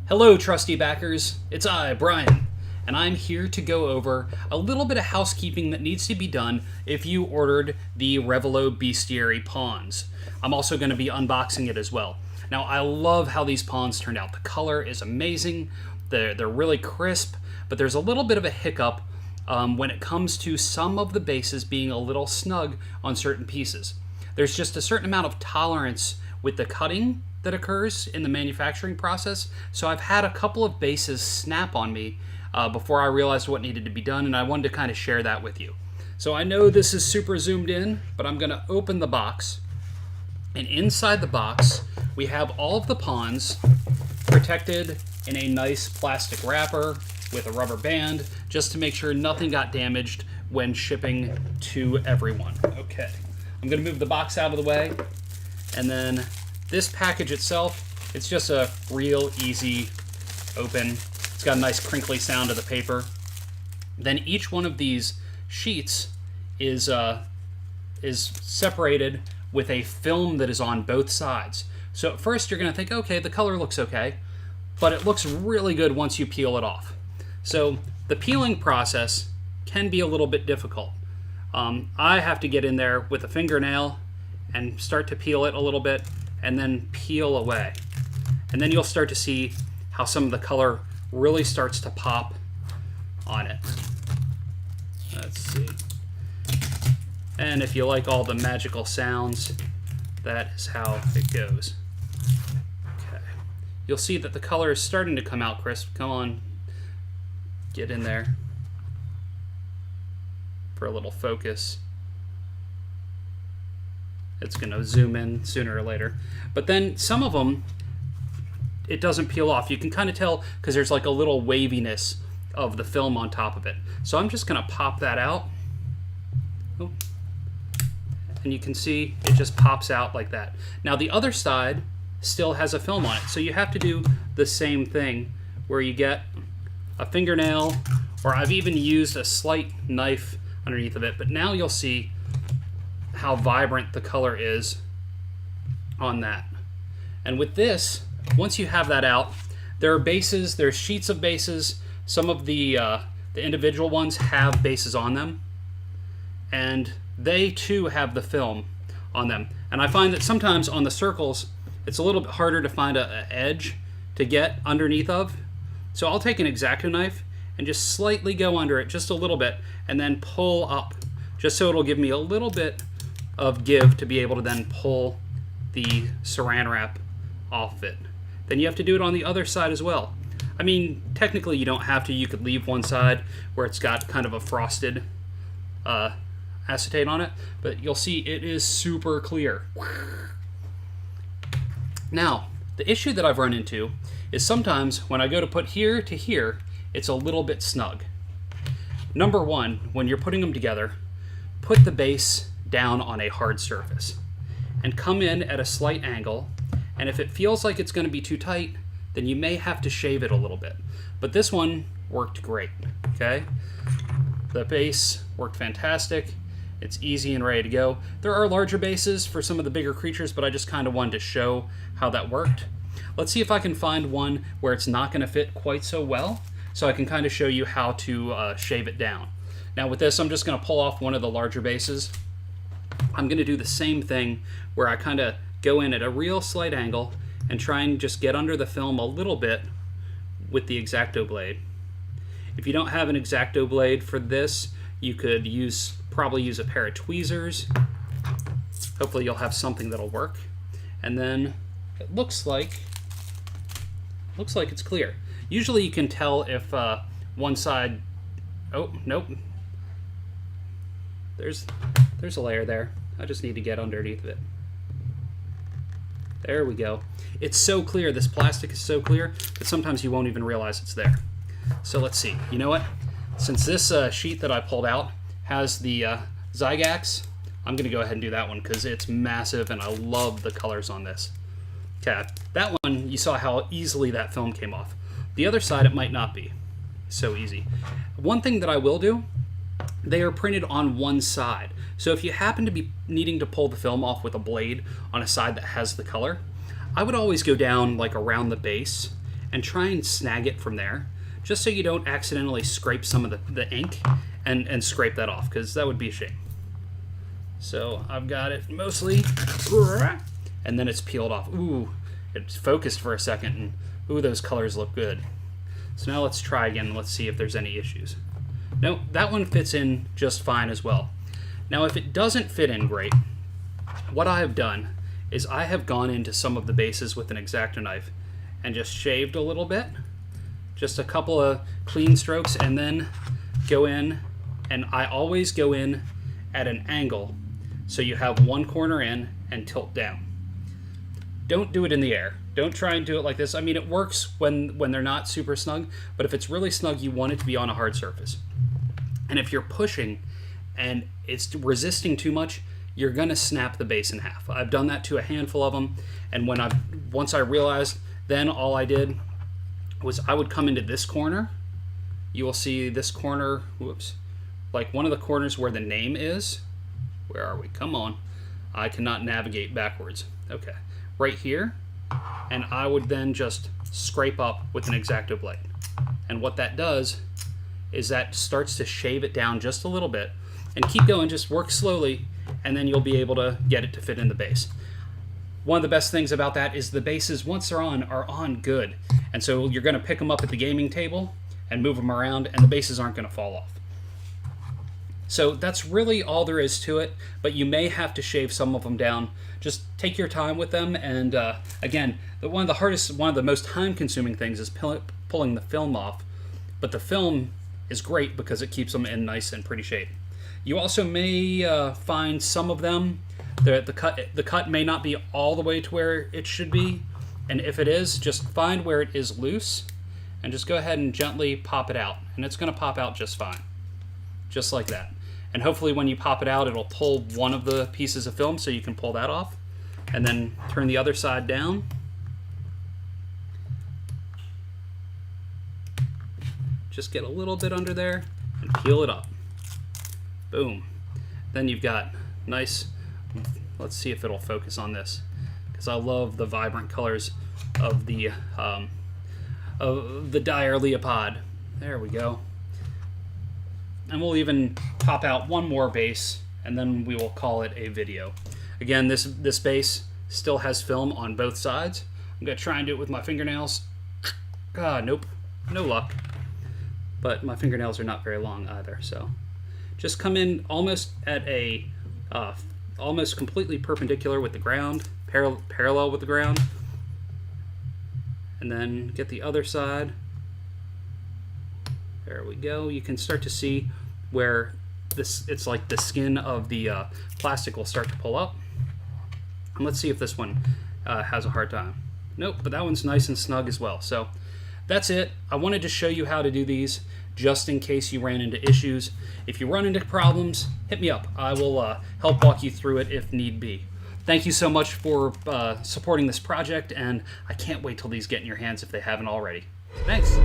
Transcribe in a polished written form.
Hello, trusty backers. It's I, Brian, and I'm here to go over a little bit of housekeeping that needs to be done if you ordered the Revelo Bestiary pawns. I'm also going to be unboxing it as well. Now, I love how these pawns turned out. The color is amazing. They're really crisp, but there's a little bit of a hiccup when it comes to some of the bases being a little snug on certain pieces. There's just a certain amount of tolerance with the cutting that occurs in the manufacturing process. So I've had a couple of bases snap on me before I realized what needed to be done, and I wanted to kind of share that with you. So I know this is super zoomed in, but I'm going to open the box. And inside the box, we have all of the pawns protected in a nice plastic wrapper with a rubber band, just to make sure nothing got damaged when shipping to everyone. Okay, I'm going to move the box out of the way, and then this package itself, it's just a real easy open. It's got a nice crinkly sound to the paper. Then each one of these sheets is separated with a film that is on both sides. So at first you're going to think, okay, the color looks okay, but it looks really good once you peel it off. So the peeling process can be a little bit difficult. I have to get in there with a fingernail and start to peel it a little bit, and then peel away. And then you'll start to see how some of the color really starts to pop on it. Let's see. And if you like all the magical sounds, that is how it goes. Okay. You'll see that the color is starting to come out crisp. Come on, get in there for a little focus. It's going to zoom in sooner or later. But then some of them, it doesn't peel off. You can kind of tell because there's like a little waviness of the film on top of it. So I'm just going to pop that out. Oh. And you can see it just pops out like that. Now the other side still has a film on it. So you have to do the same thing where you get a fingernail, or I've even used a slight knife underneath of it. But now you'll see how vibrant the color is on that. And with this, once you have that out, there are bases, there's sheets of bases. Some of the individual ones have bases on them, and they too have the film on them. And I find that sometimes on the circles, it's a little bit harder to find an edge to get underneath of. So I'll take an X-Acto knife and just slightly go under it, just a little bit, and then pull up, just so it'll give me a little bit of give to be able to then pull the saran wrap off of it. Then you have to do it on the other side as well. I mean, technically you don't have to. You could leave one side where it's got kind of a frosted acetate on it, but you'll see it is super clear. Now, the issue that I've run into is sometimes when I go to put here to here, it's a little bit snug. Number one, when you're putting them together, put the base down on a hard surface and come in at a slight angle, and if it feels like it's going to be too tight, then you may have to shave it a little bit. But this one worked great. Okay, the base worked fantastic. It's easy and ready to go. There are larger bases for some of the bigger creatures, but I just kind of wanted to show how that worked. Let's see if I can find one where it's not going to fit quite so well, so I can kind of show you how to shave it down. Now with this, I'm just going to pull off one of the larger bases. I'm going to do the same thing where I kind of go in at a real slight angle and try and just get under the film a little bit with the X-Acto blade. If you don't have an X-Acto blade for this, you could probably use a pair of tweezers. Hopefully you'll have something that'll work. And then it looks like it's clear. Usually you can tell if one side, oh, nope. There's a layer there. I just need to get underneath of it. There we go. It's so clear, this plastic is so clear that sometimes you won't even realize it's there. So let's see. You know what? Since this sheet that I pulled out has the Zygax, I'm going to go ahead and do that one because it's massive and I love the colors on this. Okay, that one, you saw how easily that film came off. The other side, it might not be so easy. One thing that I will do, they are printed on one side. So if you happen to be needing to pull the film off with a blade on a side that has the color, I would always go down like around the base and try and snag it from there, just so you don't accidentally scrape some of the ink and scrape that off, because that would be a shame. So I've got it mostly, and then it's peeled off. Ooh, it's focused for a second, and ooh, those colors look good. So now let's try again. Let's see if there's any issues. No, that one fits in just fine as well. Now, if it doesn't fit in great, what I have done is I have gone into some of the bases with an X-Acto knife and just shaved a little bit, just a couple of clean strokes, and then go in, and I always go in at an angle so you have one corner in and tilt down. Don't do it in the air. Don't try and do it like this. I mean, it works when they're not super snug, but if it's really snug, you want it to be on a hard surface. And if you're pushing and it's resisting too much, you're gonna snap the base in half. I've done that to a handful of them, and once I realized, then all I did was I would come into this corner. You will see this corner, whoops, like one of the corners where the name is. Where are we? Come on. I cannot navigate backwards. Okay. Right here. And I would then just scrape up with an X-Acto blade. And what that does is that starts to shave it down just a little bit. And keep going, just work slowly, and then you'll be able to get it to fit in the base. One of the best things about that is the bases, once they're on, are on good. And so you're going to pick them up at the gaming table and move them around, and the bases aren't going to fall off. So that's really all there is to it, but you may have to shave some of them down. Just take your time with them, and again, one of the most time-consuming things is pulling the film off, but the film is great because it keeps them in nice and pretty shape. You also may find some of them, the cut may not be all the way to where it should be, and if it is, just find where it is loose, and just go ahead and gently pop it out, and it's going to pop out just fine, just like that. And hopefully when you pop it out, it'll pull one of the pieces of film so you can pull that off. And then turn the other side down. Just get a little bit under there and peel it up. Boom. Then you've got nice, let's see if it'll focus on this, because I love the vibrant colors of the dire leopard. There we go. And we'll even pop out one more base, and then we will call it a video. Again, this base still has film on both sides. I'm going to try and do it with my fingernails. Nope, no luck. But my fingernails are not very long either, so just come in almost at a almost completely perpendicular with the ground, parallel with the ground, and then get the other side. There we go. You can start to see where it's like the skin of the plastic will start to pull up. And let's see if this one has a hard time. Nope, but that one's nice and snug as well. So that's it. I wanted to show you how to do these just in case you ran into issues. If you run into problems, hit me up. I will help walk you through it if need be. Thank you so much for supporting this project, and I can't wait till these get in your hands if they haven't already. Thanks.